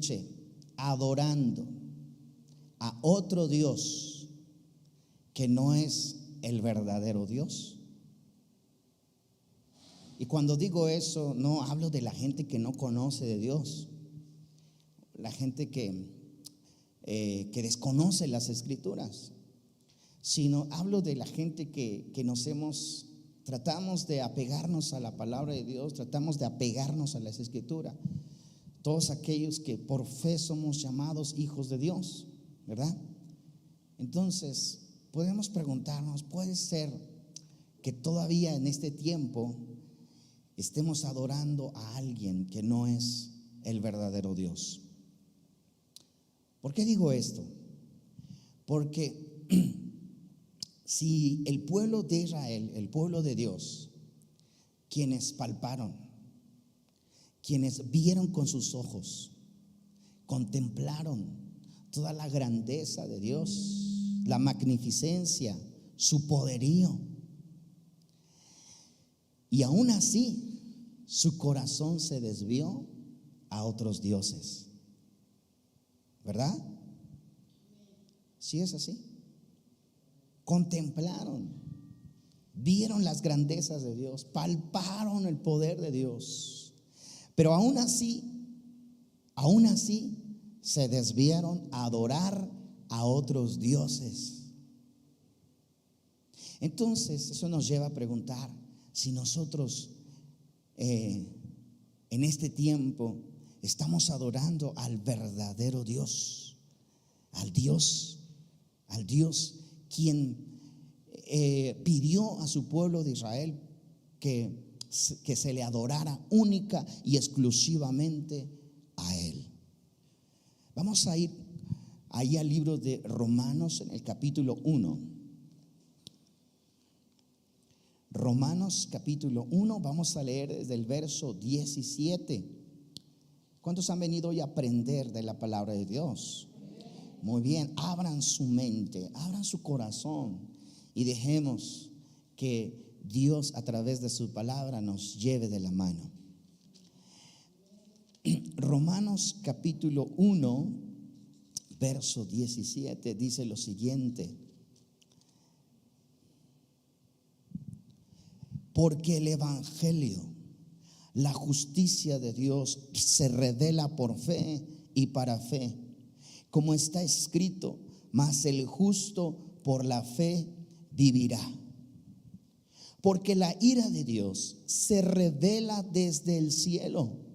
escuche, adorando a otro Dios que no es el verdadero Dios. Y cuando digo eso, no hablo de la gente que no conoce de Dios, la gente que desconoce las Escrituras, sino hablo de la gente que tratamos de apegarnos a la palabra de Dios, tratamos de apegarnos a las Escrituras. Todos aquellos que por fe somos llamados hijos de Dios, ¿verdad? Entonces, podemos preguntarnos, ¿puede ser que todavía en este tiempo estemos adorando a alguien que no es el verdadero Dios? ¿Por qué digo esto? Porque si el pueblo de Israel, el pueblo de Dios, quienes palparon, quienes vieron con sus ojos, contemplaron toda la grandeza de Dios, la magnificencia, su poderío, y aún así su corazón se desvió a otros dioses, ¿verdad? ¿Sí es así? Contemplaron, vieron las grandezas de Dios, palparon el poder de Dios, pero aún así se desviaron a adorar a otros dioses. Entonces eso nos lleva a preguntar si nosotros en este tiempo estamos adorando al verdadero Dios, al Dios quien pidió a su pueblo de Israel que se le adorara única y exclusivamente a Él. Vamos a ir ahí al libro de Romanos en el capítulo 1. Romanos capítulo 1, vamos a leer desde el verso 17. ¿Cuántos han venido hoy a aprender de la palabra de Dios? Muy bien, abran su mente, abran su corazón y dejemos que Dios a través de su palabra nos lleve de la mano. Romanos capítulo 1, verso 17 dice lo siguiente: porque el evangelio, la justicia de Dios, se revela por fe y para fe, como está escrito: mas el justo por la fe vivirá. Porque la ira de Dios se revela desde el cielo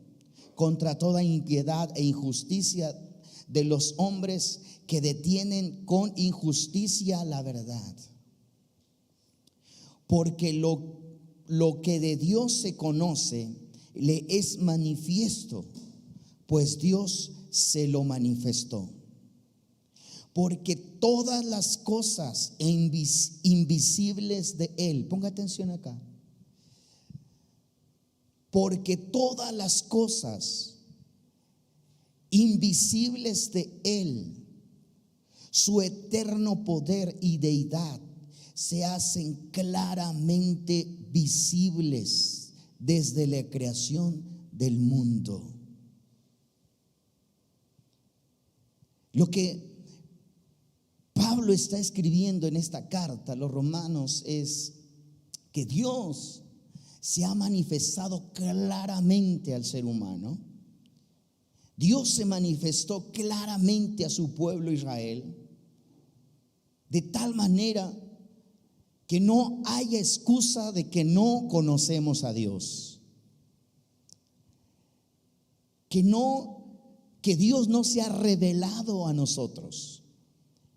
contra toda impiedad e injusticia de los hombres que detienen con injusticia la verdad. Porque lo que de Dios se conoce le es manifiesto, pues Dios se lo manifestó. Porque todas las cosas invisibles de Él, ponga atención acá, porque todas las cosas invisibles de Él, su eterno poder y deidad, se hacen claramente visibles desde la creación del mundo. Lo que Pablo está escribiendo en esta carta a los romanos es que Dios se ha manifestado claramente al ser humano. Dios se manifestó claramente a su pueblo Israel, de tal manera que no haya excusa de que no conocemos a Dios. Que Dios no se ha revelado a nosotros,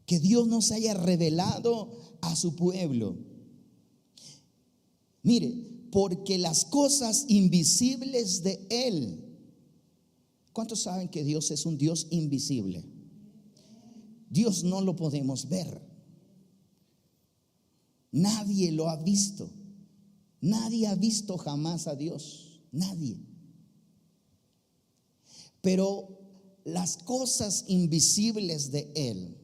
que Dios no se haya revelado a su pueblo. Mire, porque las cosas invisibles de Él. ¿Cuántos saben que Dios es un Dios invisible? Dios no lo podemos ver. Nadie lo ha visto. Nadie ha visto jamás a Dios. Nadie. Pero las cosas invisibles de Él,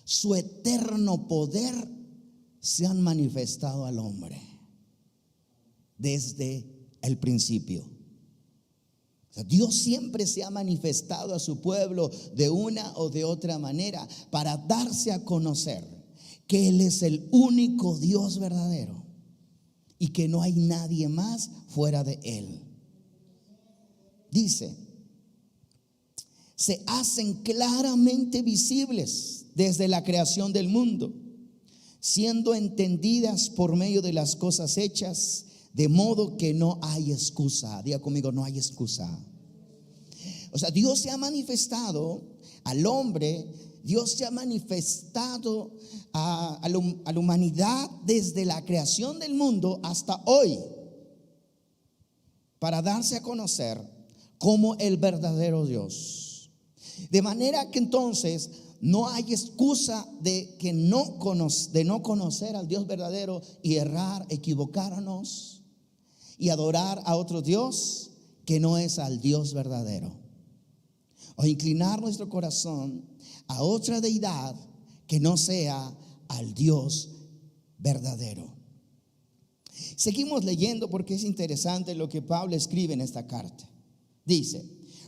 su eterno poder, se han manifestado al hombre desde el principio. O sea, Dios siempre se ha manifestado a su pueblo de una o de otra manera para darse a conocer que Él es el único Dios verdadero y que no hay nadie más fuera de Él. Dice, se hacen claramente visibles desde la creación del mundo, siendo entendidas por medio de las cosas hechas, de modo que no hay excusa. Diga conmigo, no hay excusa. O sea, Dios se ha manifestado al hombre, Dios se ha manifestado a la humanidad desde la creación del mundo hasta hoy, para darse a conocer como el verdadero Dios. De manera que entonces no hay excusa de no conocer al Dios verdadero y errar, equivocarnos y adorar a otro Dios que no es al Dios verdadero, o inclinar nuestro corazón a otra deidad que no sea al Dios verdadero. Seguimos leyendo porque es interesante lo que Pablo escribe en esta carta. Dice,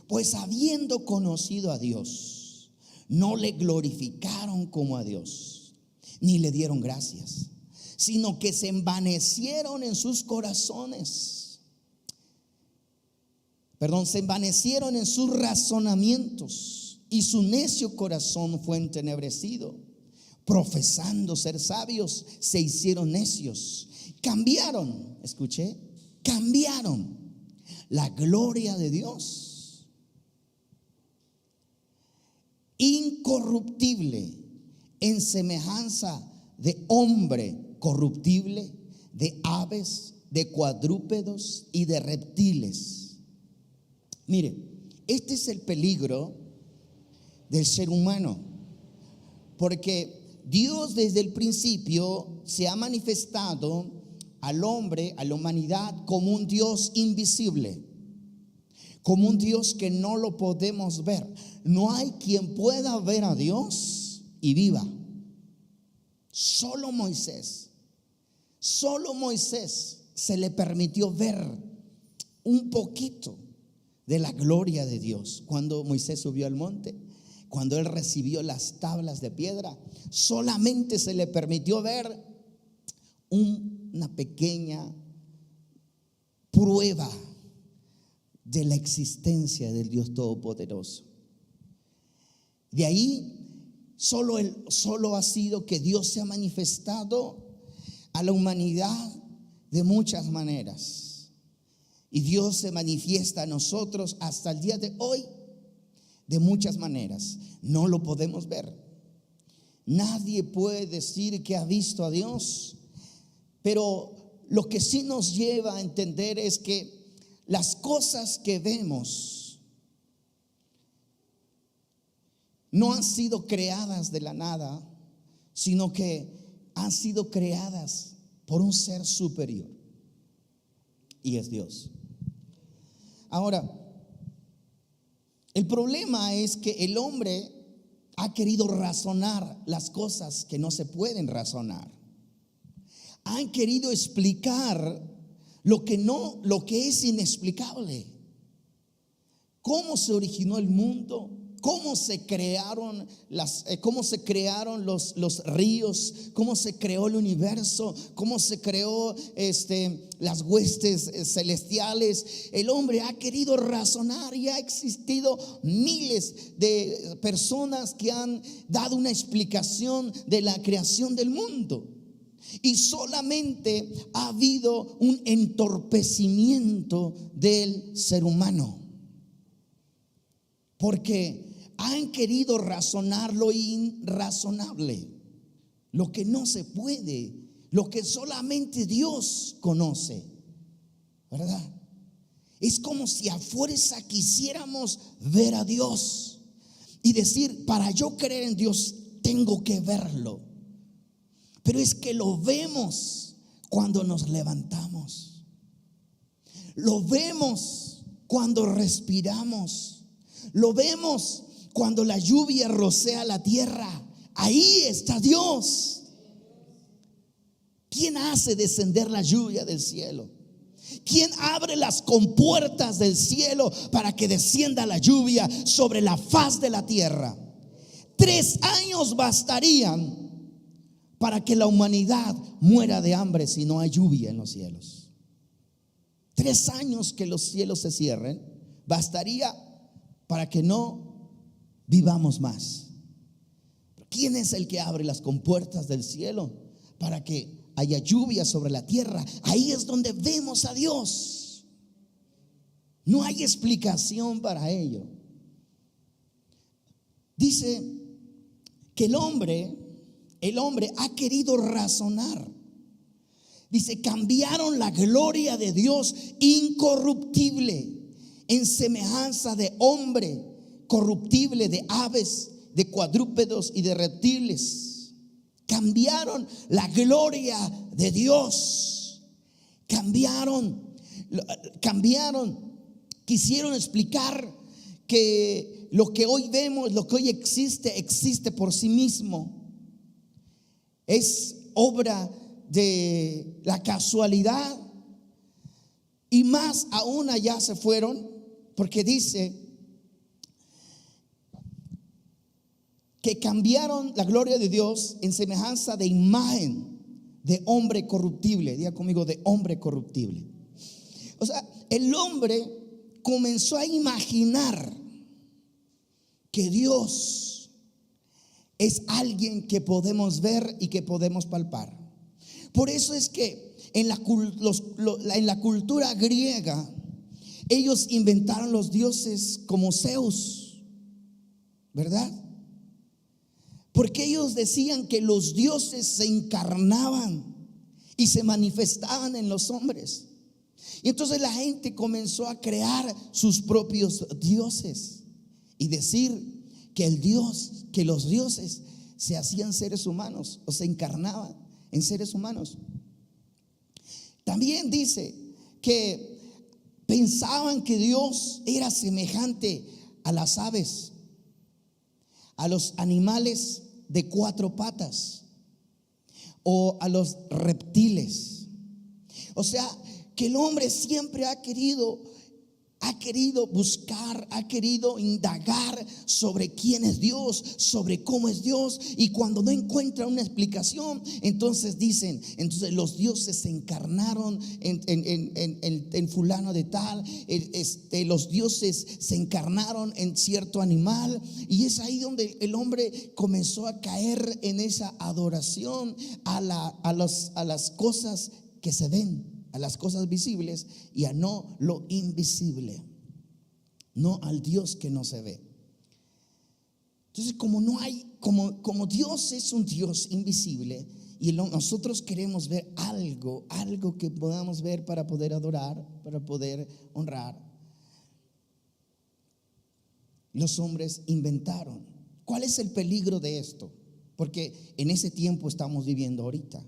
pues habiendo conocido a Dios, no le glorificaron como a Dios, ni le dieron gracias, sino que se envanecieron en sus corazones. Se envanecieron en sus razonamientos, y su necio corazón fue entenebrecido. Profesando ser sabios, se hicieron necios. Cambiaron la gloria de Dios, incorruptible, en semejanza de hombre corruptible, de aves, de cuadrúpedos y de reptiles. Mire, este es el peligro del ser humano, porque Dios desde el principio se ha manifestado al hombre, a la humanidad, como un Dios invisible, como un Dios que no lo podemos ver. No hay quien pueda ver a Dios y viva. Solo Moisés se le permitió ver un poquito de la gloria de Dios. Cuando Moisés subió al monte, cuando él recibió las tablas de piedra, solamente se le permitió ver una pequeña prueba de la existencia del Dios Todopoderoso. De ahí solo ha sido que Dios se ha manifestado a la humanidad de muchas maneras, y Dios se manifiesta a nosotros hasta el día de hoy de muchas maneras. No lo podemos ver. Nadie puede decir que ha visto a Dios, pero lo que sí nos lleva a entender es que las cosas que vemos no han sido creadas de la nada, sino que han sido creadas por un ser superior, y es Dios. Ahora, el problema es que el hombre ha querido razonar las cosas que no se pueden razonar. Han querido explicar lo que es inexplicable. ¿Cómo se originó el mundo? ¿Cómo se crearon los ríos? ¿Cómo se creó el universo? ¿Cómo se creó las huestes celestiales? El hombre ha querido razonar, y ha existido miles de personas que han dado una explicación de la creación del mundo. Y solamente ha habido un entorpecimiento del ser humano, porque han querido razonar lo irrazonable, lo que no se puede, lo que solamente Dios conoce, ¿verdad? Es como si a fuerza quisiéramos ver a Dios y decir, para yo creer en Dios tengo que verlo. Pero es que lo vemos cuando nos levantamos, lo vemos cuando respiramos, lo vemos cuando la lluvia rocea la tierra. Ahí está Dios. ¿Quién hace descender la lluvia del cielo? ¿Quién abre las compuertas del cielo para que descienda la lluvia sobre la faz de la tierra? 3 años bastarían para que la humanidad muera de hambre si no hay lluvia en los cielos. 3 años que los cielos se cierren bastaría para que no vivamos más. ¿Quién es el que abre las compuertas del cielo para que haya lluvia sobre la tierra? Ahí es donde vemos a Dios. No hay explicación para ello. Dice que el hombre ha querido razonar. Dice, cambiaron la gloria de Dios incorruptible en semejanza de hombre corruptible, de aves, de cuadrúpedos y de reptiles. Cambiaron la gloria de Dios. Cambiaron. Quisieron explicar que lo que hoy vemos, lo que hoy existe por sí mismo. Es obra de la casualidad. Y más aún allá se fueron, porque dice que cambiaron la gloria de Dios en semejanza de imagen de hombre corruptible. Diga conmigo, de hombre corruptible. O sea, el hombre comenzó a imaginar que Dios es alguien que podemos ver y que podemos palpar. Por eso es que en la cultura griega ellos inventaron los dioses como Zeus, ¿verdad? Porque ellos decían que los dioses se encarnaban y se manifestaban en los hombres. Y entonces la gente comenzó a crear sus propios dioses y decir que los dioses se hacían seres humanos o se encarnaban en seres humanos. También dice que pensaban que Dios era semejante a las aves, a los animales de 4 patas o a los reptiles. O sea, que el hombre siempre ha querido buscar, ha querido indagar sobre quién es Dios, sobre cómo es Dios. Y cuando no encuentra una explicación, entonces los dioses se encarnaron en fulano de tal. Los dioses se encarnaron en cierto animal. Y es ahí donde el hombre comenzó a caer en esa adoración a las cosas que se ven, a las cosas visibles, y a no lo invisible, no al Dios que no se ve. Entonces, como Dios es un Dios invisible y nosotros queremos ver algo que podamos ver para poder adorar, para poder honrar, los hombres inventaron. ¿Cuál es el peligro de esto? Porque en ese tiempo estamos viviendo ahorita.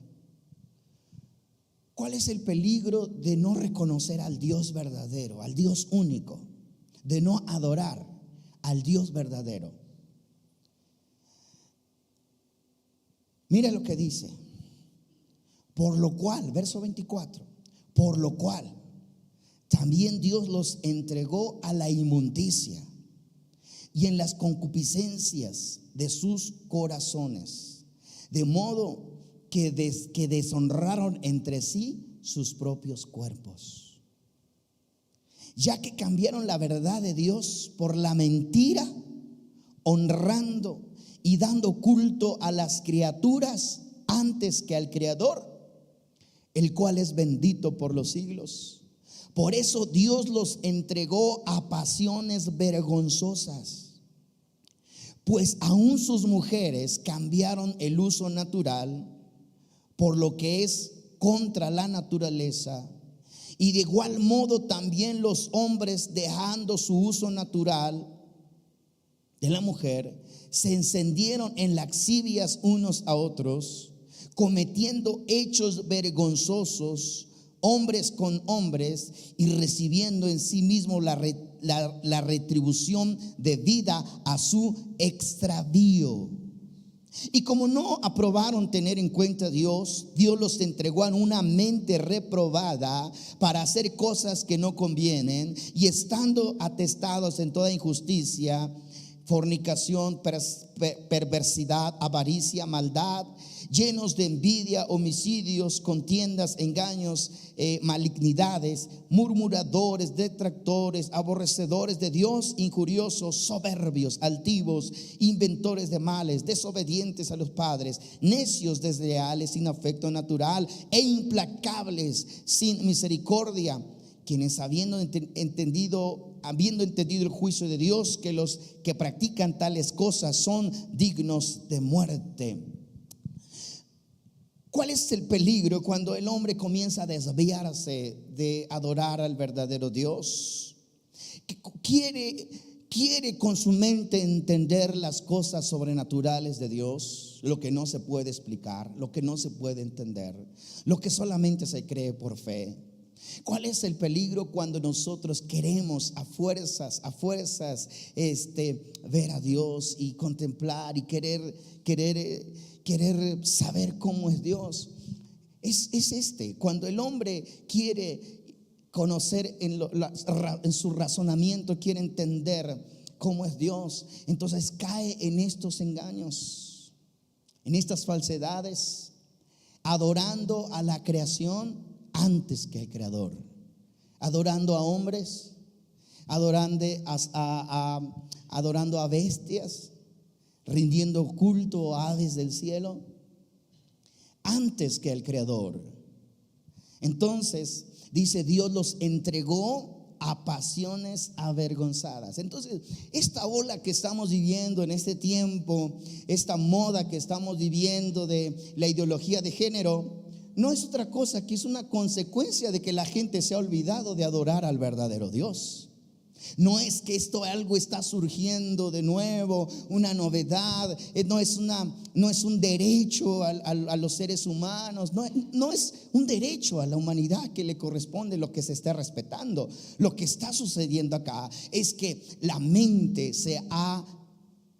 ¿Cuál es el peligro de no reconocer al Dios verdadero, al Dios único? De no adorar al Dios verdadero. Mira lo que dice. Por lo cual, verso 24, por lo cual también Dios los entregó a la inmundicia y en las concupiscencias de sus corazones, de modo que deshonraron entre sí sus propios cuerpos, ya que cambiaron la verdad de Dios por la mentira, honrando y dando culto a las criaturas antes que al Creador, el cual es bendito por los siglos. Por eso Dios los entregó a pasiones vergonzosas, pues aún sus mujeres cambiaron el uso natural por lo que es contra la naturaleza, y de igual modo también los hombres, dejando su uso natural de la mujer, se encendieron en lascivias unos a otros, cometiendo hechos vergonzosos, hombres con hombres, y recibiendo en sí mismo la retribución debida a su extravío. Y como no aprobaron tener en cuenta a Dios, Dios los entregó a una mente reprobada para hacer cosas que no convienen, y estando atestados en toda injusticia, fornicación, perversidad, avaricia, maldad, llenos de envidia, homicidios, contiendas, engaños, malignidades, murmuradores, detractores, aborrecedores de Dios, injuriosos, soberbios, altivos, inventores de males, desobedientes a los padres, necios, desleales, sin afecto natural e implacables, sin misericordia, quienes habiendo entendido el juicio de Dios, que los que practican tales cosas son dignos de muerte. ¿Cuál es el peligro cuando el hombre comienza a desviarse de adorar al verdadero Dios? Quiere con su mente entender las cosas sobrenaturales de Dios, lo que no se puede explicar, lo que no se puede entender, lo que solamente se cree por fe. ¿Cuál es el peligro cuando nosotros queremos a fuerzas ver a Dios y contemplar y querer saber cómo es Dios? Es cuando el hombre quiere conocer en su razonamiento, quiere entender cómo es Dios, entonces cae en estos engaños, en estas falsedades, adorando a la creación antes que al Creador, adorando a hombres, adorando a bestias, rindiendo culto a aves del cielo antes que al Creador. Entonces dice, Dios los entregó a pasiones avergonzadas. Entonces, esta ola que estamos viviendo en este tiempo, esta moda que estamos viviendo de la ideología de género, no es otra cosa que es una consecuencia de que la gente se ha olvidado de adorar al verdadero Dios. No es que algo está surgiendo de nuevo, una novedad, no es un derecho a los seres humanos, no es un derecho a la humanidad que le corresponde lo que se está respetando. Lo que está sucediendo acá es que la mente se ha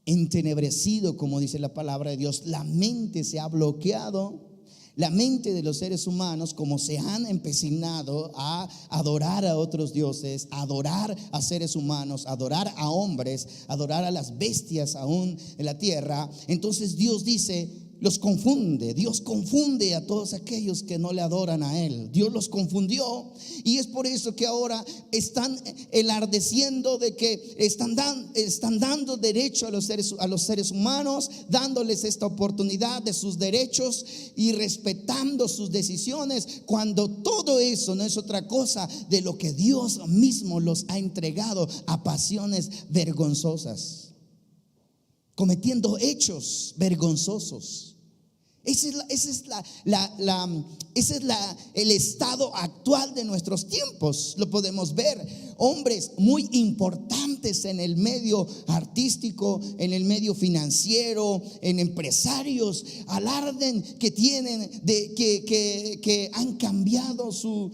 entenebrecido, como dice la palabra de Dios, la mente se ha bloqueado. La mente de los seres humanos, como se han empecinado a adorar a otros dioses, a adorar a seres humanos, a adorar a hombres, a adorar a las bestias aún en la tierra, entonces Dios dice, los confunde. Dios confunde a todos aquellos que no le adoran a Él. Dios los confundió, y es por eso que ahora están enardeciendo de que están dando derecho a los seres humanos, dándoles esta oportunidad de sus derechos y respetando sus decisiones, cuando todo eso no es otra cosa de lo que Dios mismo los ha entregado a pasiones vergonzosas, cometiendo hechos vergonzosos. Ese es el estado actual de nuestros tiempos. Lo podemos ver. Hombres muy importantes en el medio artístico, en el medio financiero, en empresarios, alarden que tienen que han cambiado su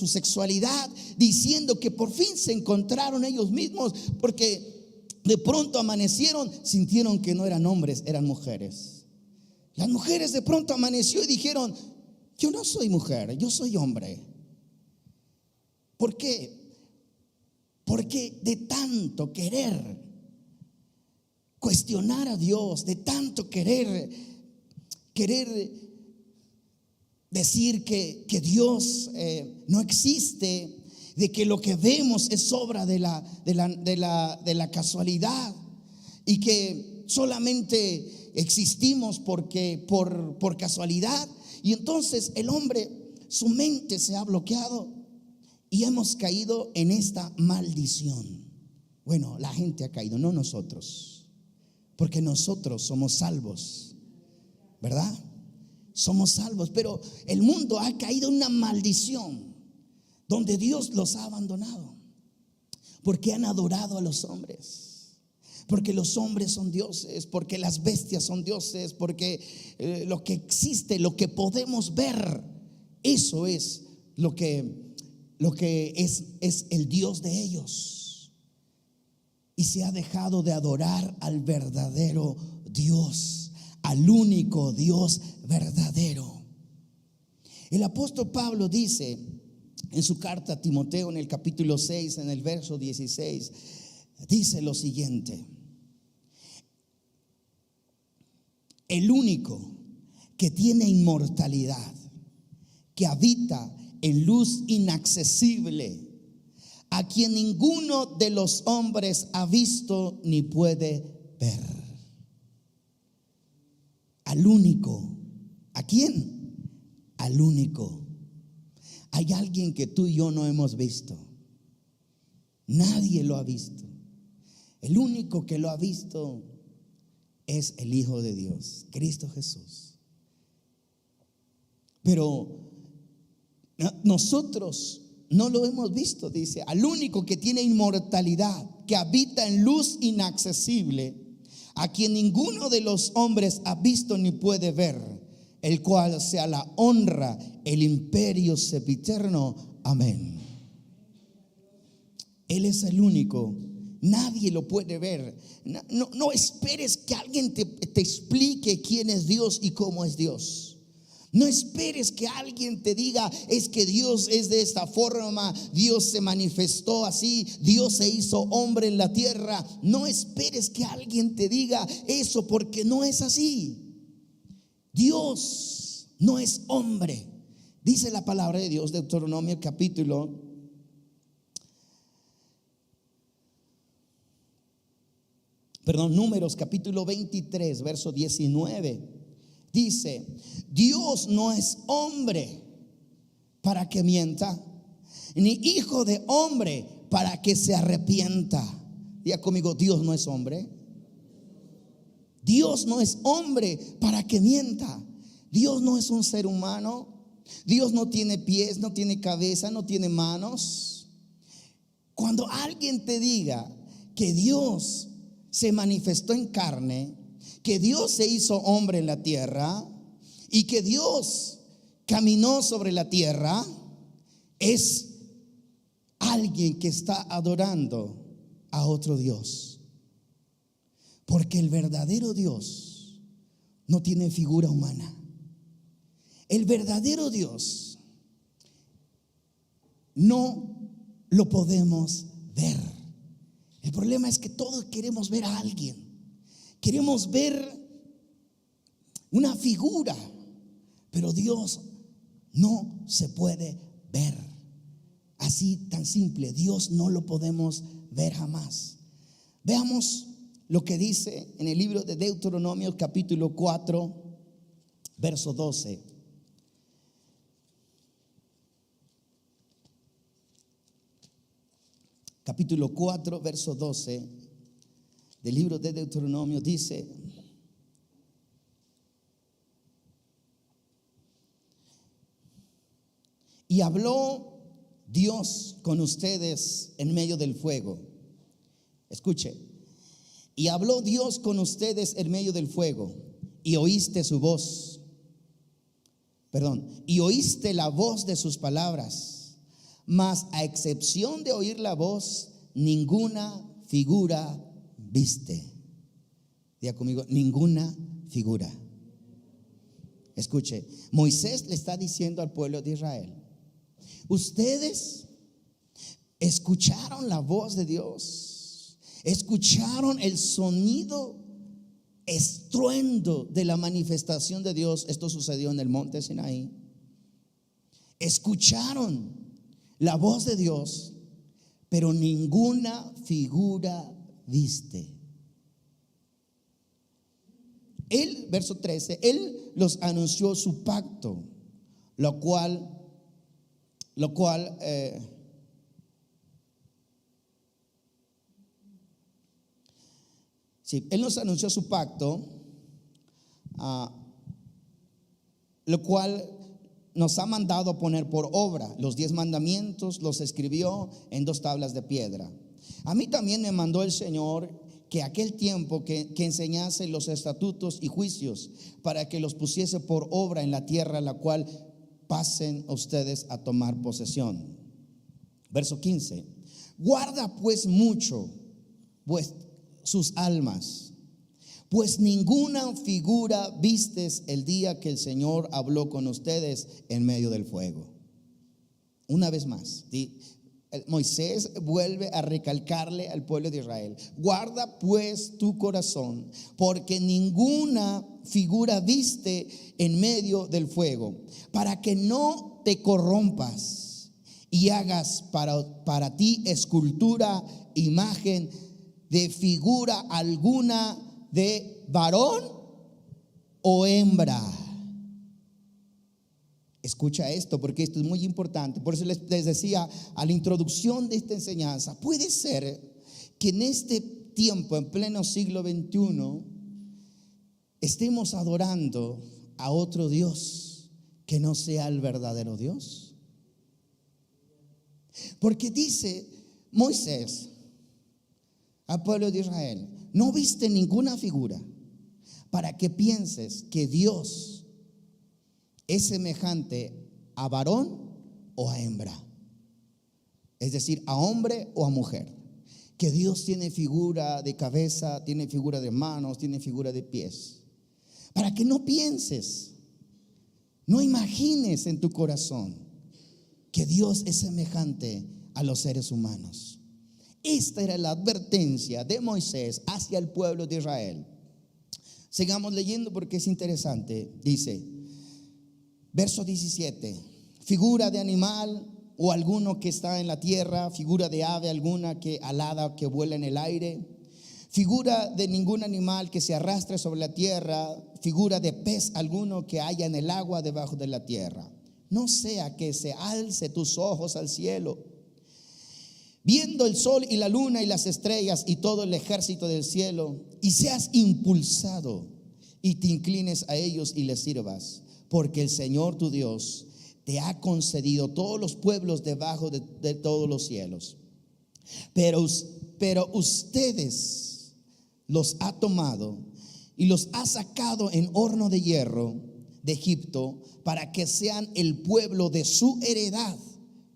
sexualidad, diciendo que por fin se encontraron ellos mismos, porque de pronto amanecieron, sintieron que no eran hombres, eran mujeres. Las mujeres de pronto amaneció y dijeron, yo no soy mujer, yo soy hombre. ¿Por qué? Porque de tanto querer cuestionar a Dios, de tanto querer decir que Dios no existe, de que lo que vemos es obra de la casualidad, y que solamente existimos por casualidad. Y entonces el hombre, su mente se ha bloqueado y hemos caído en esta maldición. Bueno, la gente ha caído, no nosotros, porque nosotros somos salvos, ¿verdad? Somos salvos, pero el mundo ha caído en una maldición donde Dios los ha abandonado, porque han adorado a los hombres. Porque los hombres son dioses, porque las bestias son dioses, porque lo que existe, lo que podemos ver, eso es lo que es el Dios de ellos. Y se ha dejado de adorar al verdadero Dios, al único Dios verdadero. El apóstol Pablo dice en su carta a Timoteo, en el capítulo 6, en el verso 16, dice lo siguiente: el único que tiene inmortalidad, que habita en luz inaccesible, a quien ninguno de los hombres ha visto ni puede ver. Al único. ¿A quién? Al único. Hay alguien que tú y yo no hemos visto. Nadie lo ha visto. El único que lo ha visto es el Hijo de Dios, Cristo Jesús. Pero nosotros no lo hemos visto, dice, al único que tiene inmortalidad, que habita en luz inaccesible, a quien ninguno de los hombres ha visto ni puede ver, el cual sea la honra, el imperio sempiterno. Amén. Él es el único. Nadie lo puede ver. No esperes que alguien te explique quién es Dios y cómo es Dios. No esperes que alguien te diga, es que Dios es de esta forma, Dios se manifestó así, Dios se hizo hombre en la tierra. No esperes que alguien te diga eso, porque no es así. Dios no es hombre. Dice la palabra de Dios, Deuteronomio Números capítulo 23, verso 19. Dice: Dios no es hombre para que mienta, ni hijo de hombre para que se arrepienta. Diga conmigo: Dios no es hombre. Dios no es hombre para que mienta. Dios no es un ser humano. Dios no tiene pies, no tiene cabeza, no tiene manos. Cuando alguien te diga que Dios se manifestó en carne, que Dios se hizo hombre en la tierra y que Dios caminó sobre la tierra, es alguien que está adorando a otro Dios. Porque el verdadero Dios no tiene figura humana. El verdadero Dios no lo podemos ver. El problema es que todos queremos ver a alguien. Queremos ver una figura, pero Dios no se puede ver. Así tan simple, Dios no lo podemos ver jamás. Veamos lo que dice en el libro de Deuteronomio capítulo 4, verso 12. Capítulo 4, verso 12 del libro de Deuteronomio dice: y habló Dios con ustedes en medio del fuego. Escuche: y habló Dios con ustedes en medio del fuego, y oíste su voz. Y oíste la voz de sus palabras, mas a excepción de oír la voz, ninguna figura viste. Diga conmigo: ninguna figura. Escuche, Moisés le está diciendo al pueblo de Israel: ustedes escucharon la voz de Dios, escucharon el sonido estruendo de la manifestación de Dios. Esto sucedió en el monte Sinaí. Escucharon la voz de Dios, pero ninguna figura viste. Él, verso 13, Él los anunció su pacto, lo cual Él nos anunció su pacto, lo cual nos ha mandado poner por obra. Los 10 mandamientos los escribió en 2 tablas de piedra. A mí también me mandó el Señor que aquel tiempo que enseñase los estatutos y juicios, para que los pusiese por obra en la tierra, la cual pasen ustedes a tomar posesión. Verso 15: guarda pues mucho sus almas, pues ninguna figura vistes el día que el Señor habló con ustedes en medio del fuego. Una vez más, Moisés vuelve a recalcarle al pueblo de Israel: guarda pues tu corazón, porque ninguna figura viste en medio del fuego, para que no te corrompas y hagas para ti escultura, imagen de figura alguna de varón o hembra. Escucha esto, porque esto es muy importante. Por eso les decía a la introducción de esta enseñanza: puede ser que en este tiempo, en pleno siglo XXI, estemos adorando a otro Dios que no sea el verdadero Dios. Porque dice Moisés al pueblo de Israel: no viste ninguna figura para que pienses que Dios es semejante a varón o a hembra, es decir, a hombre o a mujer. Que Dios tiene figura de cabeza, tiene figura de manos, tiene figura de pies. Para que no pienses, no imagines en tu corazón que Dios es semejante a los seres humanos. Esta era la advertencia de Moisés hacia el pueblo de Israel. Sigamos leyendo porque es interesante. Dice, verso 17: figura de animal o alguno que está en la tierra, figura de ave alguna que alada que vuela en el aire, figura de ningún animal que se arrastre sobre la tierra, figura de pez alguno que haya en el agua debajo de la tierra. No sea que se alce tus ojos al cielo, viendo el sol y la luna y las estrellas y todo el ejército del cielo, y seas impulsado y te inclines a ellos y les sirvas, porque el Señor tu Dios te ha concedido todos los pueblos debajo de todos los cielos. Pero ustedes los ha tomado y los ha sacado en horno de hierro de Egipto, para que sean el pueblo de su heredad,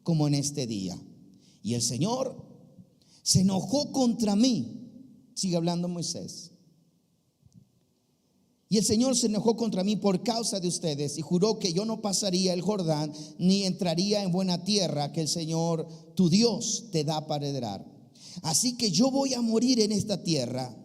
como en este día. Y el Señor se enojó contra mí. Sigue hablando Moisés. Y el Señor se enojó contra mí por causa de ustedes, y juró que yo no pasaría el Jordán, ni entraría en buena tierra que el Señor tu Dios te da para heredar. Así que yo voy a morir en esta tierra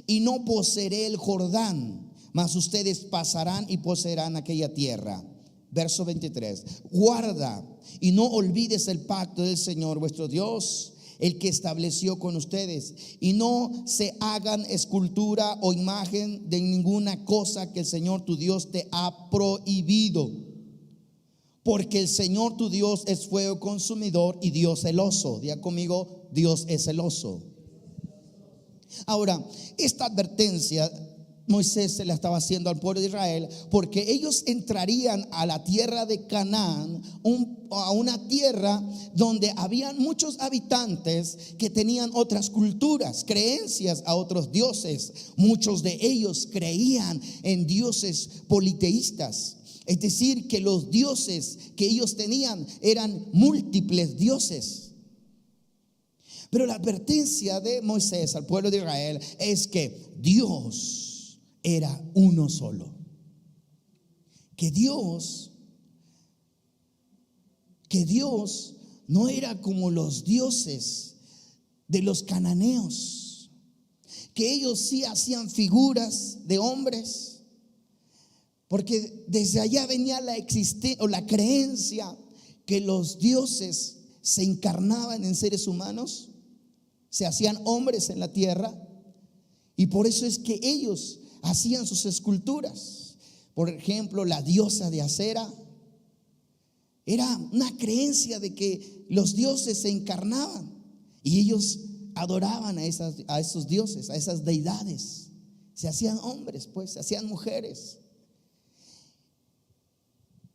y no poseeré el Jordán, mas ustedes pasarán y poseerán aquella tierra. Verso 23: guarda y no olvides el pacto del Señor vuestro Dios, el que estableció con ustedes, y no se hagan escultura o imagen de ninguna cosa que el Señor tu Dios te ha prohibido, porque el Señor tu Dios es fuego consumidor y Dios celoso. Diga conmigo: Dios es celoso. Ahora, esta advertencia Moisés se la estaba haciendo al pueblo de Israel, porque ellos entrarían a la tierra de Canaán, a una tierra donde habían muchos habitantes que tenían otras culturas, creencias a otros dioses. Muchos de ellos creían en dioses politeístas, es decir, que los dioses que ellos tenían eran múltiples dioses. Pero la advertencia de Moisés al pueblo de Israel es que Dios era uno solo. Que Dios no era como los dioses de los cananeos, que ellos sí hacían figuras de hombres, porque desde allá venía la creencia que los dioses se encarnaban en seres humanos, se hacían hombres en la tierra, y por eso es que ellos hacían sus esculturas. Por ejemplo, la diosa de Acera era una creencia de que los dioses se encarnaban y ellos adoraban a esos dioses, a esas deidades. Se hacían hombres, pues, se hacían mujeres.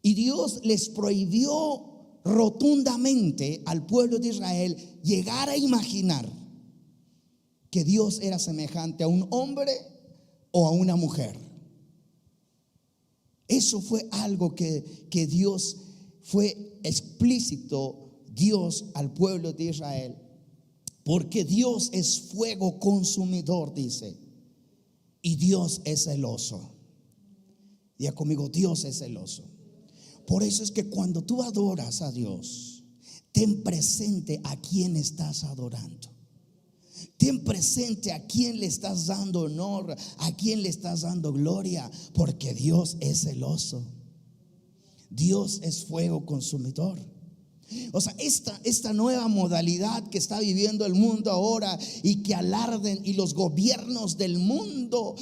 Y Dios les prohibió rotundamente al pueblo de Israel llegar a imaginar que Dios era semejante a un hombre o a una mujer. Eso fue algo que Dios fue explícito, Dios al pueblo de Israel, porque Dios es fuego consumidor, dice. Y Dios es celoso. Diga conmigo, Dios es celoso. Por eso es que cuando tú adoras a Dios, ten presente a quién estás adorando. Ten presente a quién le estás dando honor, a quién le estás dando gloria, porque Dios es celoso. Dios es fuego consumidor. O sea, esta nueva modalidad que está viviendo el mundo ahora y que alarden, y los gobiernos del mundo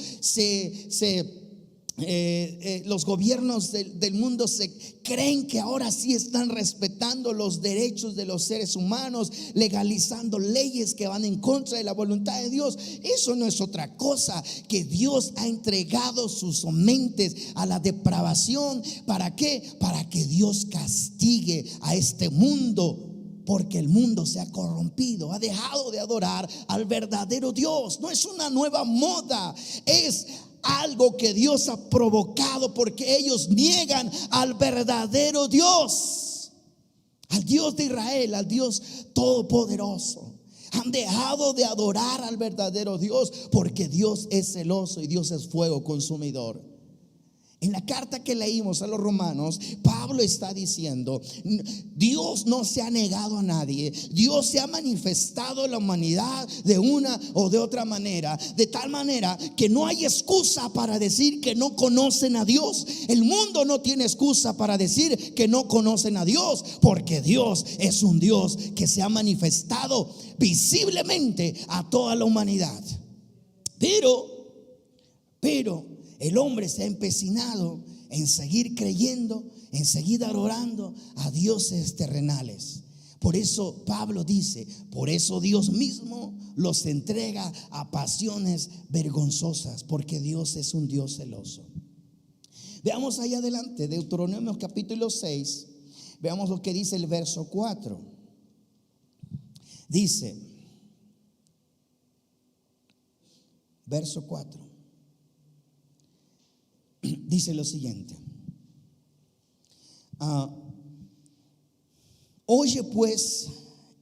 los gobiernos del mundo se creen que ahora sí están respetando los derechos de los seres humanos, legalizando leyes que van en contra de la voluntad de Dios. Eso no es otra cosa que Dios ha entregado sus mentes a la depravación. ¿Para qué? Para que Dios castigue a este mundo. Porque el mundo se ha corrompido, ha dejado de adorar al verdadero Dios. No es una nueva moda, es algo que Dios ha provocado, porque ellos niegan al verdadero Dios, al Dios de Israel, al Dios todopoderoso. Han dejado de adorar al verdadero Dios, porque Dios es celoso y Dios es fuego consumidor. En la carta que leímos a los romanos, Pablo está diciendo: Dios no se ha negado a nadie. Dios se ha manifestado en la humanidad de una o de otra manera, de tal manera que no hay excusa para decir que no conocen a Dios. El mundo no tiene excusa para decir que no conocen a Dios, porque Dios es un Dios que se ha manifestado visiblemente a toda la humanidad. Pero el hombre se ha empecinado en seguir creyendo, en seguir adorando a dioses terrenales. Por eso Pablo dice: por eso Dios mismo los entrega a pasiones vergonzosas, porque Dios es un Dios celoso. Veamos ahí adelante, Deuteronomio capítulo 6. Veamos lo que dice el verso 4. Dice, verso 4. Dice lo siguiente: oye pues,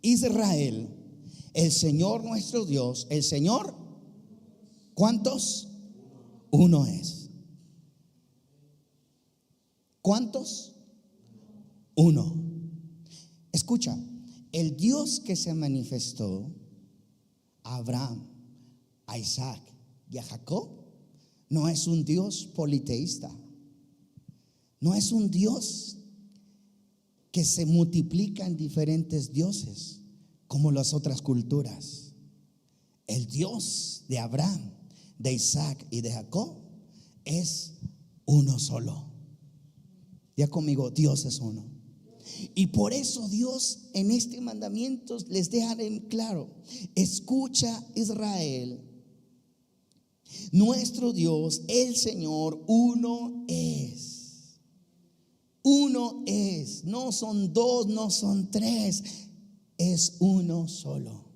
Israel, el Señor nuestro Dios, el Señor, ¿cuántos? Uno es. ¿Cuántos? Uno. Escucha, el Dios que se manifestó a Abraham, a Isaac y a Jacob no es un Dios politeísta. No es un Dios que se multiplica en diferentes dioses como las otras culturas. El Dios de Abraham, de Isaac y de Jacob es uno solo. Ya conmigo, Dios es uno. Y por eso Dios en este mandamiento les deja en claro: escucha, Israel, nuestro Dios, el Señor, uno es. Uno es. No son dos, no son tres. Es uno solo.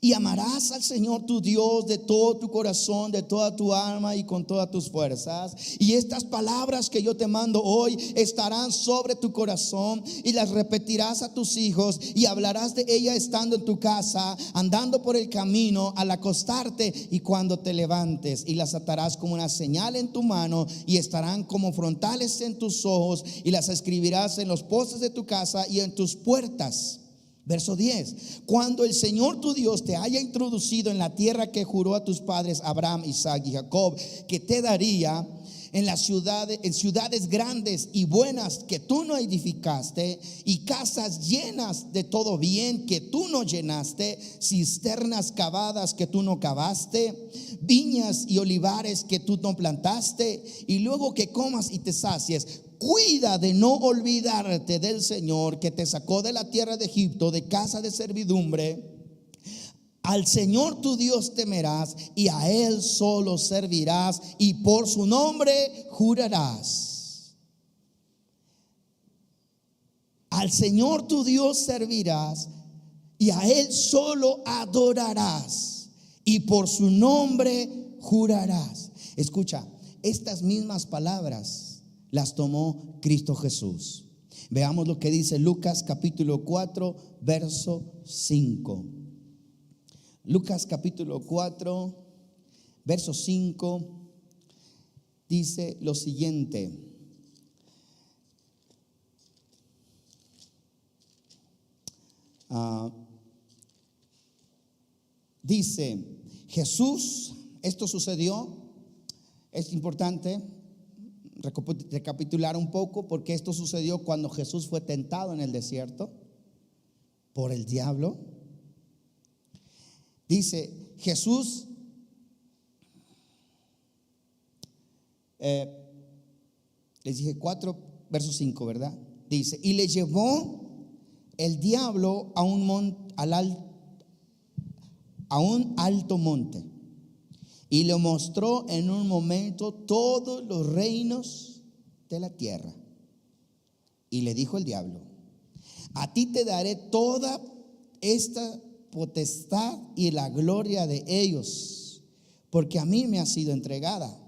Y amarás al Señor tu Dios de todo tu corazón, de toda tu alma y con todas tus fuerzas. Y estas palabras que yo te mando hoy estarán sobre tu corazón, y las repetirás a tus hijos, y hablarás de ellas estando en tu casa, andando por el camino, al acostarte y cuando te levantes. Y las atarás como una señal en tu mano, y estarán como frontales en tus ojos, y las escribirás en los postes de tu casa y en tus puertas. Verso 10: cuando el Señor tu Dios te haya introducido en la tierra que juró a tus padres Abraham, Isaac y Jacob, que te daría, en ciudades grandes y buenas que tú no edificaste, y casas llenas de todo bien que tú no llenaste, cisternas cavadas que tú no cavaste, viñas y olivares que tú no plantaste, y luego que comas y te sacies, cuida de no olvidarte del Señor que te sacó de la tierra de Egipto, de casa de servidumbre. Al Señor tu Dios temerás, y a Él solo servirás, y por su nombre jurarás. Al Señor tu Dios servirás, y a Él solo adorarás, y por su nombre jurarás. Escucha, estas mismas palabras las tomó Cristo Jesús. Veamos lo que dice Lucas capítulo 4, verso 5. Lucas capítulo 4, verso 5, dice lo siguiente. Dice Jesús, esto sucedió, es importante recapitular un poco porque esto sucedió cuando Jesús fue tentado en el desierto por el diablo. Dice Jesús, les dije 4, verso 5, ¿verdad? Dice, y le llevó el diablo a un alto monte y le mostró en un momento todos los reinos de la tierra. Y le dijo el diablo, a ti te daré toda esta potestad y la gloria de ellos, porque a mí me ha sido entregada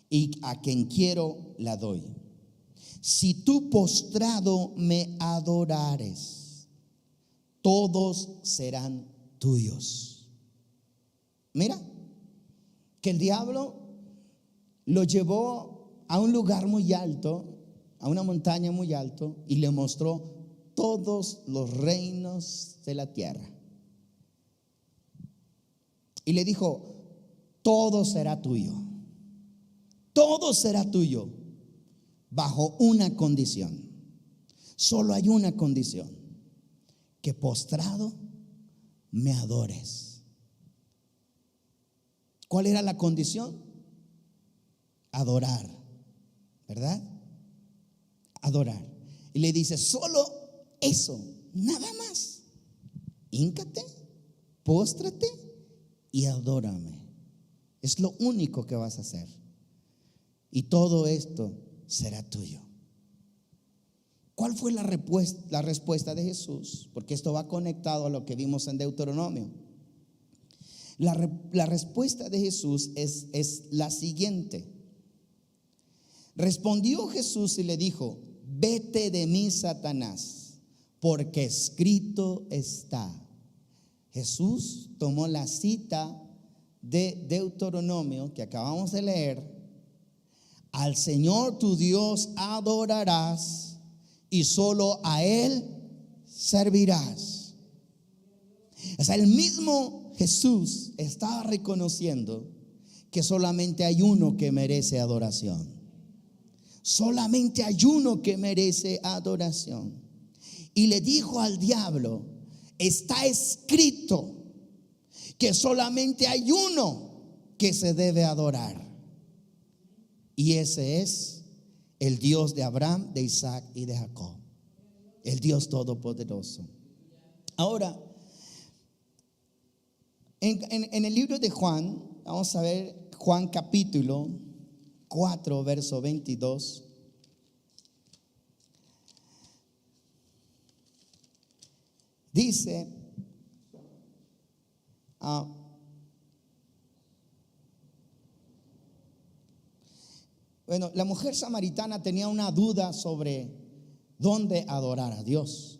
y a quien quiero la doy. Si tú postrado me adorares, todos serán tuyos. Mira, que el diablo lo llevó a un lugar muy alto, a una montaña muy alto, y le mostró todos los reinos de la tierra. Y le dijo, todo será tuyo. Todo será tuyo, bajo una condición. Solo hay una condición: que postrado me adores. ¿Cuál era la condición? Adorar, ¿verdad? Adorar. Y le dice, solo eso, nada más. Híncate, póstrate y adórame. Es lo único que vas a hacer. Y todo esto será tuyo. ¿Cuál fue la respuesta de Jesús? Porque esto va conectado a lo que vimos en Deuteronomio. La respuesta de Jesús es la siguiente. Respondió Jesús y le dijo, vete de mí, Satanás, porque escrito está. Jesús tomó la cita de Deuteronomio que acabamos de leer. Al Señor tu Dios adorarás y solo a Él servirás. O sea, el mismo Jesús estaba reconociendo que solamente hay uno que merece adoración. Solamente hay uno que merece adoración. Y le dijo al diablo, está escrito que solamente hay uno que se debe adorar. Y ese es el Dios de Abraham, de Isaac y de Jacob, el Dios todopoderoso. Ahora, en el libro de Juan, vamos a ver Juan capítulo 4, verso 22. Dice, bueno, la mujer samaritana tenía una duda sobre dónde adorar a Dios,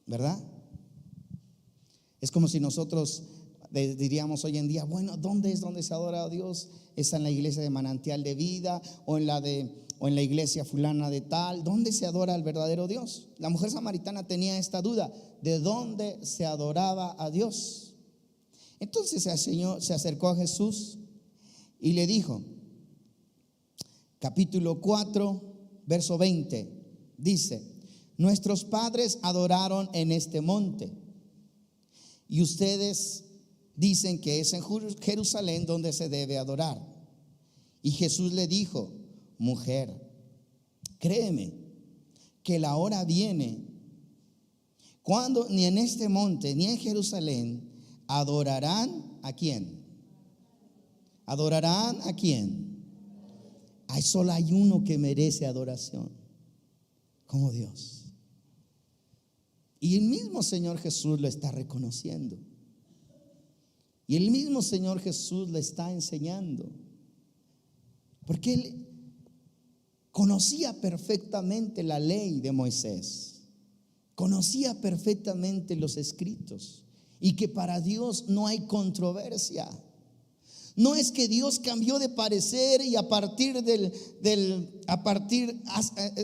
¿verdad? Es como si nosotros diríamos hoy en día, bueno, ¿dónde es donde se adora a Dios? ¿Es en la iglesia de Manantial de Vida o en la iglesia fulana de tal? ¿Dónde se adora al verdadero Dios? La mujer samaritana tenía esta duda, ¿de dónde se adoraba a Dios? Entonces el Señor se acercó a Jesús y le dijo, capítulo 4, verso 20, dice, nuestros padres adoraron en este monte y ustedes dicen que es en Jerusalén donde se debe adorar. Y Jesús le dijo, mujer, créeme que la hora viene cuando ni en este monte ni en Jerusalén adorarán ¿a quién? ¿Adorarán a quién? Solo hay uno que merece adoración, como Dios. Y el mismo Señor Jesús lo está reconociendo. Y el mismo Señor Jesús le está enseñando. Porque Él conocía perfectamente la ley de Moisés. Conocía perfectamente los escritos. Y que para Dios no hay controversia. No es que Dios cambió de parecer y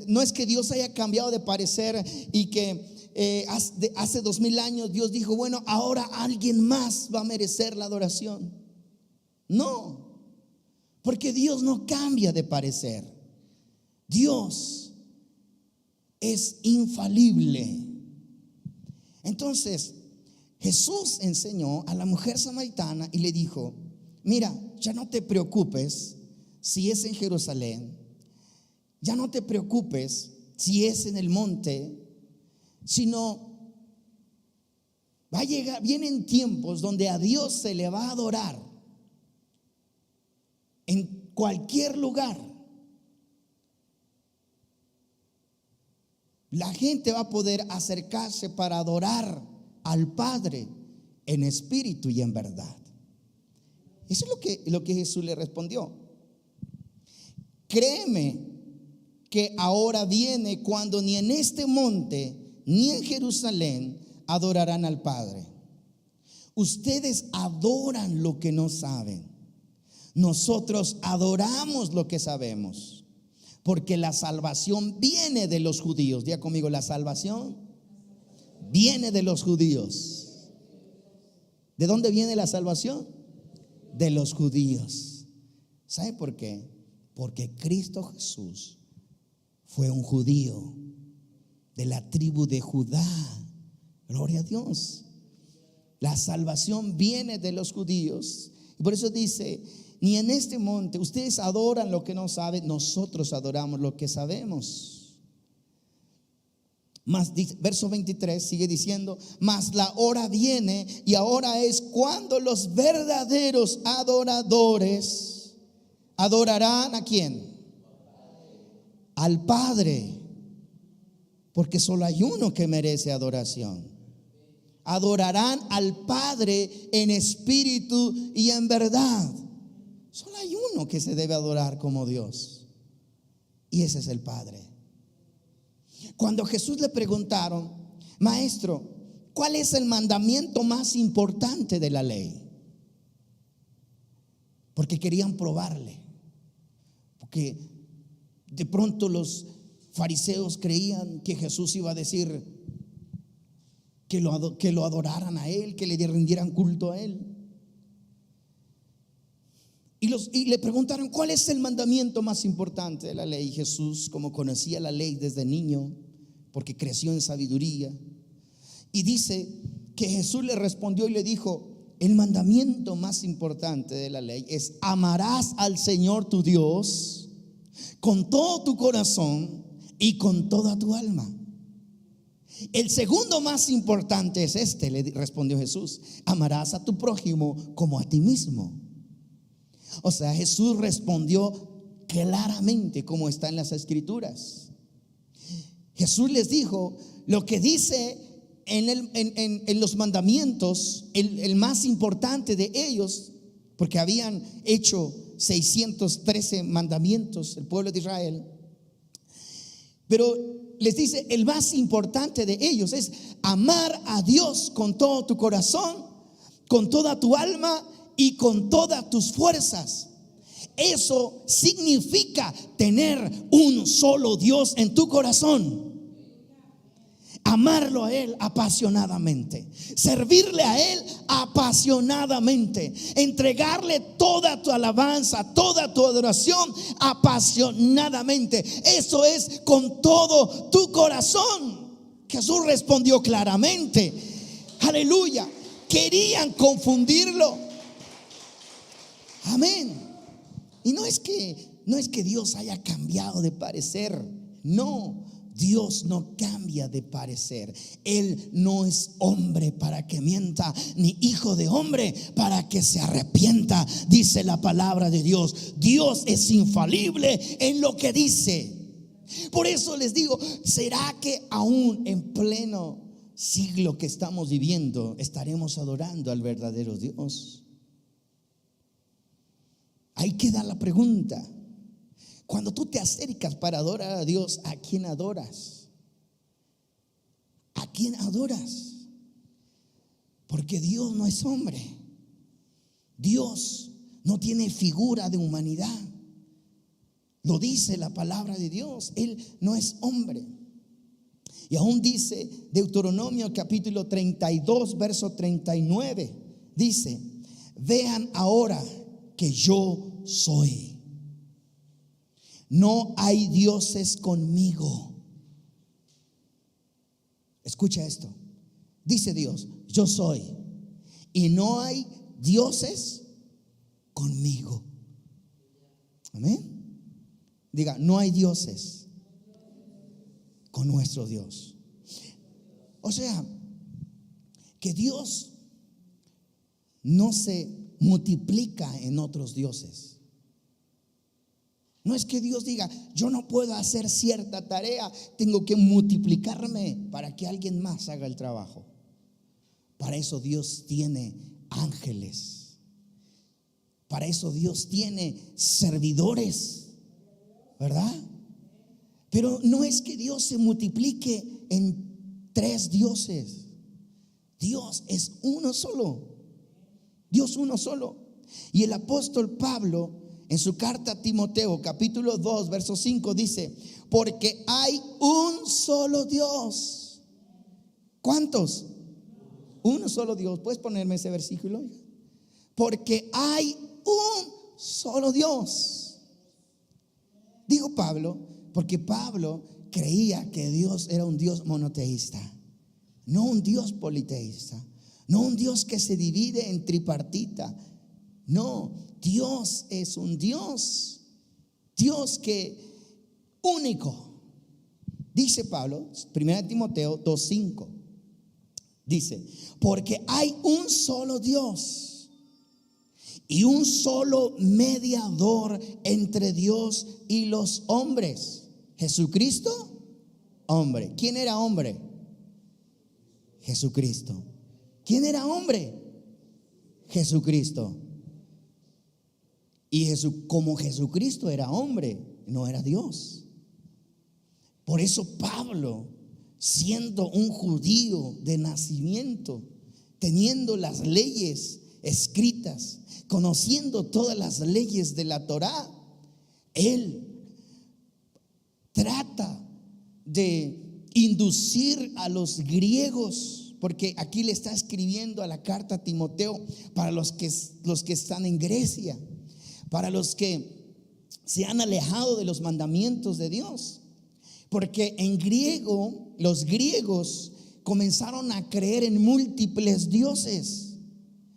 no es que Dios haya cambiado de parecer y que hace 2000 años Dios dijo, bueno, ahora alguien más va a merecer la adoración. No, porque Dios no cambia de parecer. Dios es infalible. Entonces Jesús enseñó a la mujer samaritana y le dijo: mira, ya no te preocupes si es en Jerusalén, ya no te preocupes si es en el monte, sino vienen tiempos donde a Dios se le va a adorar en cualquier lugar. La gente va a poder acercarse para adorar al Padre en espíritu y en verdad. Eso es lo que Jesús le respondió. Créeme que ahora viene cuando ni en este monte ni en Jerusalén adorarán al Padre. Ustedes adoran lo que no saben. Nosotros adoramos lo que sabemos, porque la salvación viene de los judíos. Diga conmigo: la salvación viene de los judíos. ¿De dónde viene la salvación? De los judíos. ¿Sabe por qué? Porque Cristo Jesús fue un judío de la tribu de Judá. Gloria a Dios. La salvación viene de los judíos. Y por eso dice: ni en este monte, ustedes adoran lo que no saben, nosotros adoramos lo que sabemos. Más, verso 23 sigue diciendo: mas la hora viene y ahora es cuando los verdaderos adoradores adorarán ¿a quién? Al Padre, porque solo hay uno que merece adoración. Adorarán al Padre en espíritu y en verdad. Solo hay uno que se debe adorar como Dios, y ese es el Padre. Cuando a Jesús le preguntaron: maestro, ¿cuál es el mandamiento más importante de la ley? Porque querían probarle, porque de pronto los fariseos creían que Jesús iba a decir que lo adoraran a él, que le rindieran culto a él. Y le preguntaron: ¿cuál es el mandamiento más importante de la ley? Y Jesús, como conocía la ley desde niño, porque creció en sabiduría, y dice que Jesús le respondió y le dijo: el mandamiento más importante de la ley es: amarás al Señor tu Dios con todo tu corazón y con toda tu alma. El segundo más importante es este, le respondió Jesús: amarás a tu prójimo como a ti mismo. O sea, Jesús respondió claramente como está en las Escrituras. Jesús les dijo lo que dice en los mandamientos, el más importante de ellos, porque habían hecho 613 mandamientos el pueblo de Israel. Pero les dice: el más importante de ellos es amar a Dios con todo tu corazón, con toda tu alma y con todas tus fuerzas. Eso significa tener un solo Dios en tu corazón. Amarlo a Él apasionadamente, servirle a Él apasionadamente, entregarle toda tu alabanza, toda tu adoración apasionadamente. Eso es con todo tu corazón. Jesús respondió claramente. Aleluya. Querían confundirlo. Amén. Y no es que Dios haya cambiado de parecer. No, Dios no cambia de parecer. Él no es hombre para que mienta, ni hijo de hombre para que se arrepienta, dice la palabra de Dios. Dios es infalible en lo que dice. Por eso les digo: ¿será que aún en pleno siglo que estamos viviendo estaremos adorando al verdadero Dios? Ahí queda la pregunta. Cuando tú te acercas para adorar a Dios, ¿a quién adoras? ¿A quién adoras? Porque Dios no es hombre. Dios no tiene figura de humanidad. Lo dice la palabra de Dios. Él no es hombre. Y aún dice Deuteronomio capítulo 32 verso 39, dice: vean ahora que yo soy. No hay dioses conmigo. Escucha esto. Dice Dios: yo soy, y no hay dioses conmigo. Amén. Diga: no hay dioses con nuestro Dios. O sea, que Dios no se multiplica en otros dioses. No es que Dios diga: yo no puedo hacer cierta tarea, tengo que multiplicarme para que alguien más haga el trabajo. Para eso Dios tiene ángeles. Para eso Dios tiene servidores, ¿verdad? Pero no es que Dios se multiplique en 3 dioses. Dios es uno solo. Dios uno solo. Y el apóstol Pablo, en su carta a Timoteo capítulo 2 verso 5, dice: porque hay un solo Dios. ¿Cuántos? Uno solo Dios. ¿Puedes ponerme ese versículo? Porque hay un solo Dios. Digo Pablo, porque Pablo creía que Dios era un Dios monoteísta, no un Dios politeísta, no un Dios que se divide en tripartita. No, Dios es un Dios que único. Dice Pablo, 1 Timoteo 2:5, dice: porque hay un solo Dios y un solo mediador entre Dios y los hombres, Jesucristo, hombre. ¿Quién era hombre? Jesucristo. ¿Quién era hombre? Jesucristo. Y como Jesucristo era hombre, no era Dios. Por eso Pablo, siendo un judío de nacimiento, teniendo las leyes escritas, conociendo todas las leyes de la Torá, él trata de inducir a los griegos, porque aquí le está escribiendo a la carta a Timoteo para los que están en Grecia, para los que se han alejado de los mandamientos de Dios. Porque en griego, los griegos comenzaron a creer en múltiples dioses,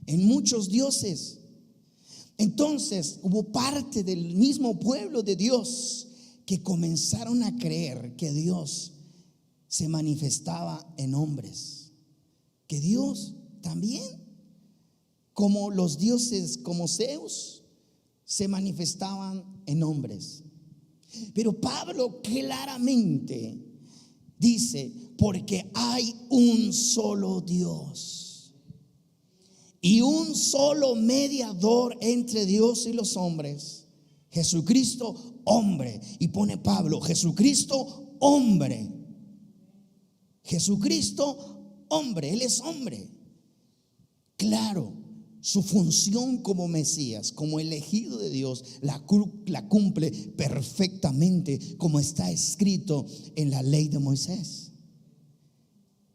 en muchos dioses. Entonces hubo parte del mismo pueblo de Dios que comenzaron a creer que Dios se manifestaba en hombres, que Dios también, como los dioses como Zeus, se manifestaban en hombres. Pero Pablo claramente dice: porque hay un solo Dios y un solo mediador entre Dios y los hombres, Jesucristo, hombre. Y pone Pablo: Jesucristo, hombre. Jesucristo, hombre. Él es hombre. Claro, su función como Mesías, como elegido de Dios, la cumple perfectamente, como está escrito en la ley de Moisés.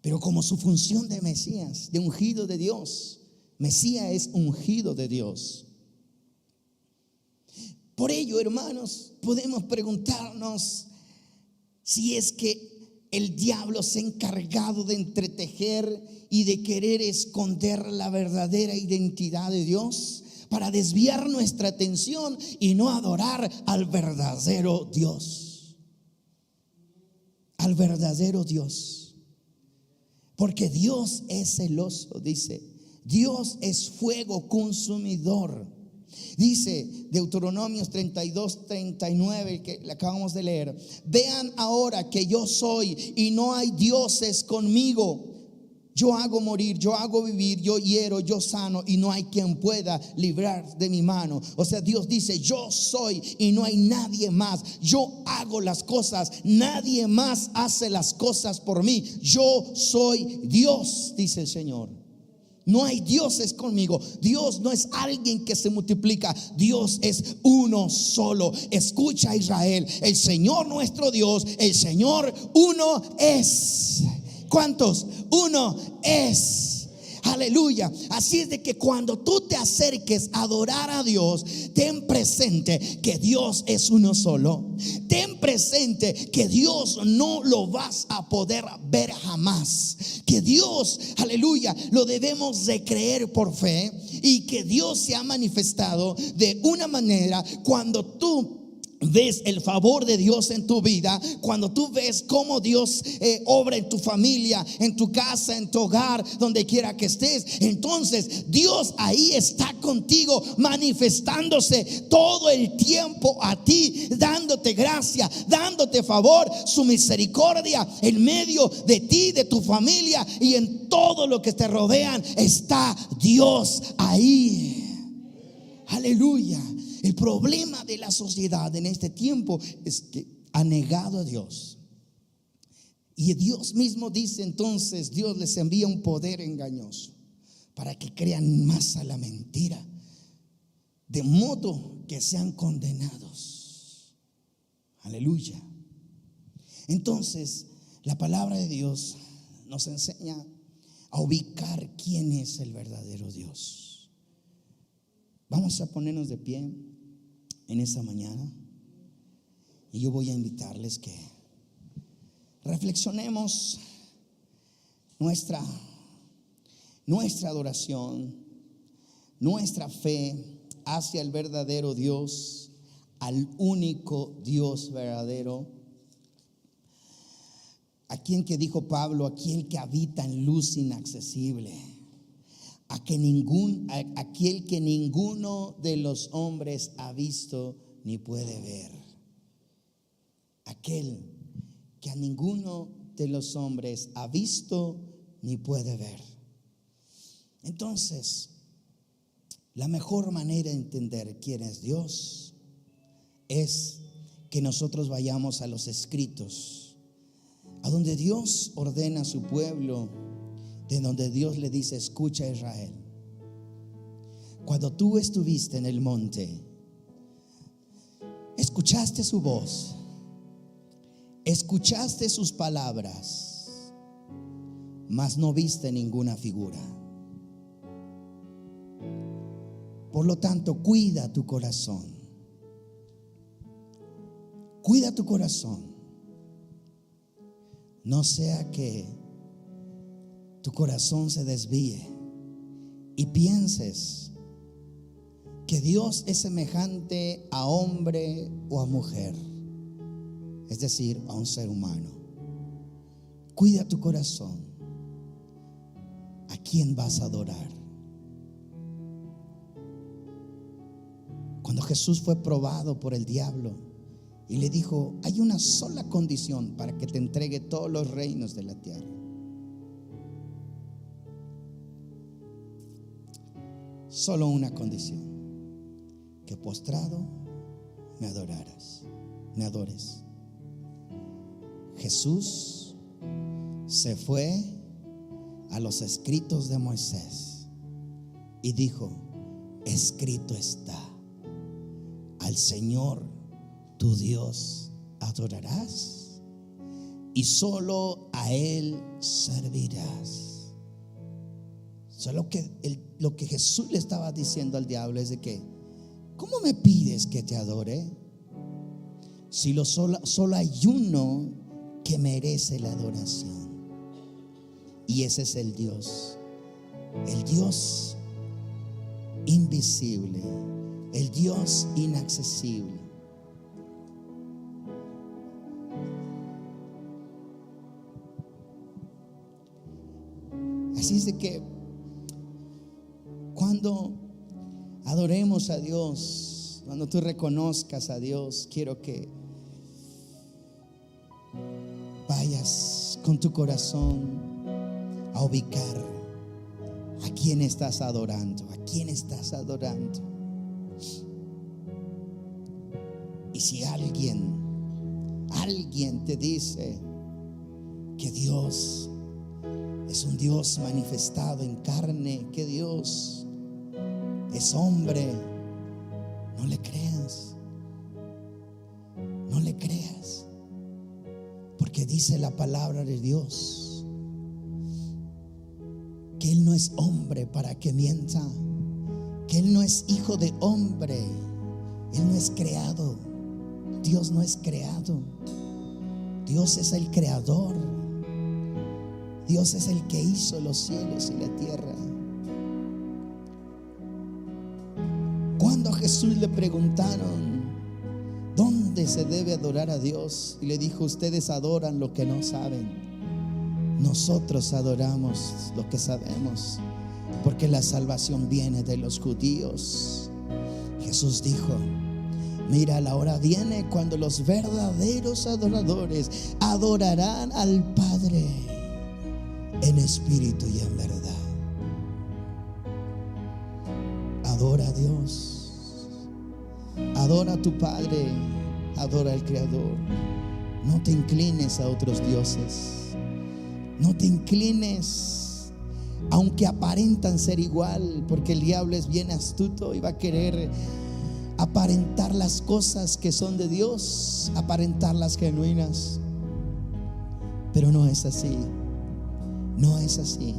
Pero como su función de Mesías, de ungido de Dios, Mesías es ungido de Dios. Por ello, hermanos, podemos preguntarnos si es que el diablo se ha encargado de entretejer y de querer esconder la verdadera identidad de Dios para desviar nuestra atención y no adorar al verdadero Dios. Al verdadero Dios. Porque Dios es celoso, dice. Dios es fuego consumidor. Dice Deuteronomio 32:39, que le acabamos de leer: vean ahora que yo soy y no hay dioses conmigo. Yo hago morir, yo hago vivir, yo hiero, yo sano, y no hay quien pueda librar de mi mano. O sea, Dios dice: yo soy y no hay nadie más. Yo hago las cosas, nadie más hace las cosas por mí. Yo soy Dios, dice el Señor. No hay dioses conmigo. Dios no es alguien que se multiplica. Dios es uno solo. Escucha, Israel, el Señor nuestro Dios, el Señor uno es. ¿Cuántos? Uno es. Aleluya. Así es de que cuando tú te acerques a adorar a Dios, ten presente que Dios es uno solo. Ten presente que Dios no lo vas a poder ver jamás. Que Dios, aleluya, lo debemos de creer por fe. Y que Dios se ha manifestado de una manera cuando tú ves el favor de Dios en tu vida, cuando tú ves cómo Dios obra en tu familia, en tu casa, en tu hogar, donde quiera que estés. Entonces Dios ahí está contigo, manifestándose todo el tiempo a ti, dándote gracia, dándote favor, su misericordia en medio de ti, de tu familia y en todo lo que te rodean. Está Dios ahí. Aleluya. El problema de la sociedad en este tiempo es que ha negado a Dios. Y Dios mismo dice entonces, Dios les envía un poder engañoso para que crean más a la mentira, de modo que sean condenados. Aleluya. Entonces, la palabra de Dios nos enseña a ubicar quién es el verdadero Dios. Vamos a ponernos de pie en esta mañana y yo voy a invitarles que reflexionemos nuestra adoración, nuestra fe hacia el verdadero Dios, al único Dios verdadero. Aquel que dijo Pablo, aquel que habita en luz inaccesible, aquel que ninguno de los hombres ha visto ni puede ver. Aquel que a ninguno de los hombres ha visto ni puede ver. Entonces, la mejor manera de entender quién es Dios es que nosotros vayamos a los escritos, a donde Dios ordena a su pueblo, de donde Dios le dice: escucha, Israel, cuando tú estuviste en el monte, escuchaste su voz, escuchaste sus palabras, mas no viste ninguna figura. Por lo tanto, cuida tu corazón. Cuida tu corazón. No sea que tu corazón se desvíe y pienses que Dios es semejante a hombre o a mujer, es decir, a un ser humano. Cuida tu corazón. ¿A quién vas a adorar? Cuando Jesús fue probado por el diablo y le dijo: hay una sola condición para que te entregue todos los reinos de la tierra. Solo una condición: que postrado me adoraras, me adores. Jesús se fue a los escritos de Moisés y dijo: escrito está, al Señor tu Dios adorarás y solo a Él servirás. Solo que lo que Jesús le estaba diciendo al diablo es de que: ¿cómo me pides que te adore? Si solo hay uno que merece la adoración, y ese es el Dios invisible, el Dios inaccesible. Así es de que cuando adoremos a Dios, cuando tú reconozcas a Dios, quiero que vayas con tu corazón a ubicar a quién estás adorando, a quién estás adorando. Y si alguien te dice que Dios Es un Dios manifestado en carne. ¿Qué Dios? Es hombre. No le creas. No le creas. Porque dice la palabra de Dios que Él no es hombre para que mienta, que Él no es hijo de hombre. Él no es creado. Dios no es creado. Dios es el creador. Dios es el que hizo los cielos y la tierra. Cuando a Jesús le preguntaron ¿dónde se debe adorar a Dios? Y le dijo: ustedes adoran lo que no saben. Nosotros adoramos lo que sabemos, porque la salvación viene de los judíos. Jesús dijo: mira, la hora viene cuando los verdaderos adoradores adorarán al Padre en espíritu y en verdad. Adora a Dios, adora a tu Padre, adora al Creador. No te inclines a otros dioses. No te inclines, aunque aparentan ser igual, porque el diablo es bien astuto y va a querer aparentar las cosas que son de Dios, aparentarlas genuinas. Pero no es así. No es así.